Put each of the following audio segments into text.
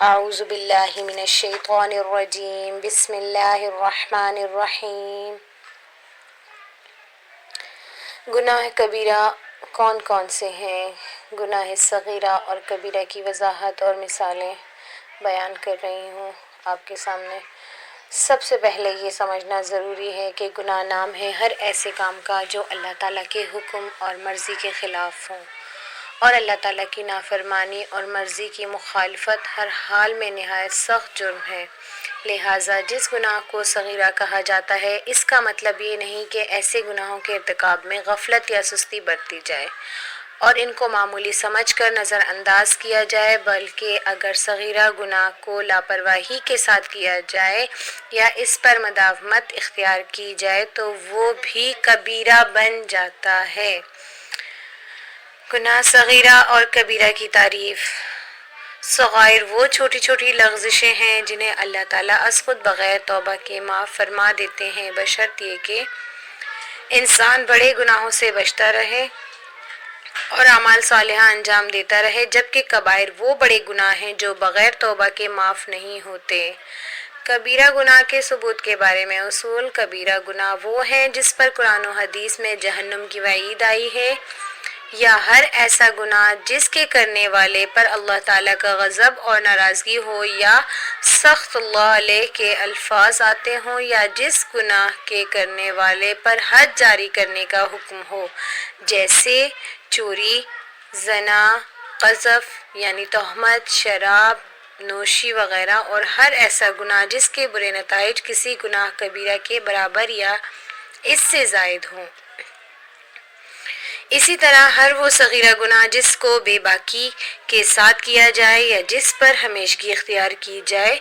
اعوذ باللہ من الشیطان الرجیم بسم اللہ الرحمن الرحیم۔ گناہ کبیرہ کون کون سے ہیں؟ گناہ صغیرہ اور کبیرہ کی وضاحت اور مثالیں بیان کر رہی ہوں آپ کے سامنے۔ سب سے پہلے یہ سمجھنا ضروری ہے کہ گناہ نام ہے ہر ایسے کام کا جو اللہ تعالیٰ کے حکم اور مرضی کے خلاف ہوں، اور اللہ تعالیٰ کی نافرمانی اور مرضی کی مخالفت ہر حال میں نہایت سخت جرم ہے۔ لہٰذا جس گناہ کو صغیرہ کہا جاتا ہے، اس کا مطلب یہ نہیں کہ ایسے گناہوں کے ارتکاب میں غفلت یا سستی برتی جائے اور ان کو معمولی سمجھ کر نظر انداز کیا جائے، بلکہ اگر صغیرہ گناہ کو لاپرواہی کے ساتھ کیا جائے یا اس پر مداومت اختیار کی جائے تو وہ بھی کبیرہ بن جاتا ہے۔ گناہ صغیرہ اور کبیرہ کی تعریف۔ صغائر وہ چھوٹی چھوٹی لغزشیں ہیں جنہیں اللہ تعالیٰ از خود بغیر توبہ کے معاف فرما دیتے ہیں، بشرط یہ کہ انسان بڑے گناہوں سے بچتا رہے اور اعمال صالحہ انجام دیتا رہے، جبکہ کبائر وہ بڑے گناہ ہیں جو بغیر توبہ کے معاف نہیں ہوتے۔ کبیرہ گناہ کے ثبوت کے بارے میں اصول۔ کبیرہ گناہ وہ ہیں جس پر قرآن و حدیث میں جہنم کی وعید آئی ہے، یا ہر ایسا گناہ جس کے کرنے والے پر اللہ تعالیٰ کا غضب اور ناراضگی ہو، یا سخط اللہ علیہ کے الفاظ آتے ہوں، یا جس گناہ کے کرنے والے پر حد جاری کرنے کا حکم ہو، جیسے چوری، زنا، قذف یعنی تہمت، شراب نوشی وغیرہ، اور ہر ایسا گناہ جس کے برے نتائج کسی گناہ کبیرہ کے برابر یا اس سے زائد ہوں۔ اسی طرح ہر وہ صغیرہ گناہ جس کو بے باکی کے ساتھ کیا جائے یا جس پر ہمیشگی اختیار کی جائے۔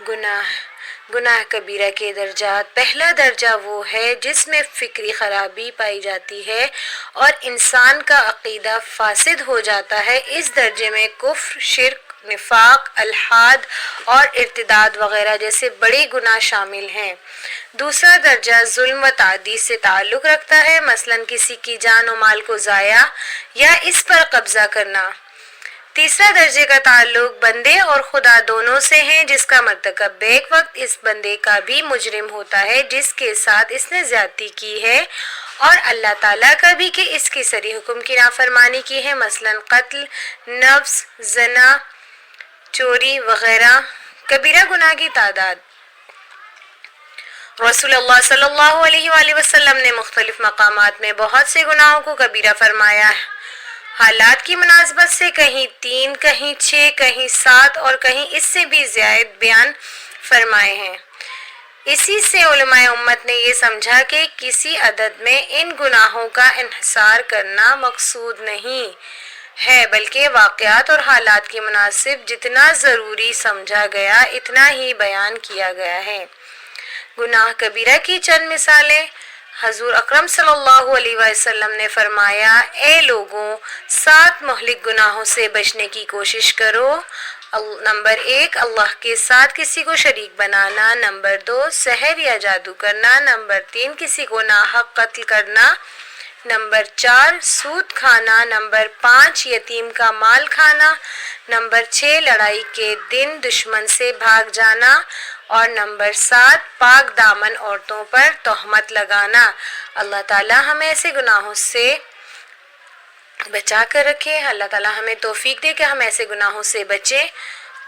گناہ کبیرہ کے درجات۔ پہلا درجہ وہ ہے جس میں فکری خرابی پائی جاتی ہے اور انسان کا عقیدہ فاسد ہو جاتا ہے۔ اس درجے میں کفر، شرک، نفاق، الحاد اور ارتداد وغیرہ جیسے بڑے گناہ شامل ہیں۔ دوسرا درجہ ظلم و تعدی سے تعلق رکھتا ہے، مثلا کسی کی جان و مال کو ضائع یا اس پر قبضہ کرنا۔ تیسرا درجے کا تعلق بندے اور خدا دونوں سے ہے، جس کا مرتکب بیک وقت اس بندے کا بھی مجرم ہوتا ہے جس کے ساتھ اس نے زیادتی کی ہے، اور اللہ تعالیٰ کا بھی کہ اس کی صریح حکم کی نافرمانی کی ہے، مثلا قتل، نفس، زنا، چوری وغیرہ۔ کبیرہ گناہ کی تعداد۔ رسول اللہ صلی اللہ علیہ وآلہ وسلم نے مختلف مقامات میں بہت سے گناہوں کو کبیرہ فرمایا ہے۔ حالات کی مناسبت سے کہیں 3، کہیں 6، کہیں 7 اور کہیں اس سے بھی زائد بیان فرمائے ہیں۔ اسی سے علماء امت نے یہ سمجھا کہ کسی عدد میں ان گناہوں کا انحصار کرنا مقصود نہیں ہے، بلکہ واقعات اور حالات کی مناسب جتنا ضروری سمجھا گیا اتنا ہی بیان کیا گیا ہے۔ گناہ کبیرہ کی چند مثالیں۔ حضور اکرم صلی اللہ علیہ وسلم نے فرمایا، اے لوگوں، 7 مہلک گناہوں سے بچنے کی کوشش کرو۔ نمبر 1، اللہ کے ساتھ کسی کو شریک بنانا۔ نمبر 2، سحر یا جادو کرنا۔ نمبر 3، کسی کو ناحق قتل کرنا۔ نمبر 4، سود کھانا۔ نمبر 5، یتیم کا مال کھانا۔ نمبر 6، لڑائی کے دن دشمن سے بھاگ جانا۔ اور نمبر 7، پاک دامن عورتوں پر تہمت لگانا۔ اللہ تعالیٰ ہمیں ایسے گناہوں سے بچا کر رکھے۔ اللہ تعالیٰ ہمیں توفیق دے کہ ہم ایسے گناہوں سے بچیں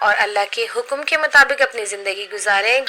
اور اللہ کے حکم کے مطابق اپنی زندگی گزاریں۔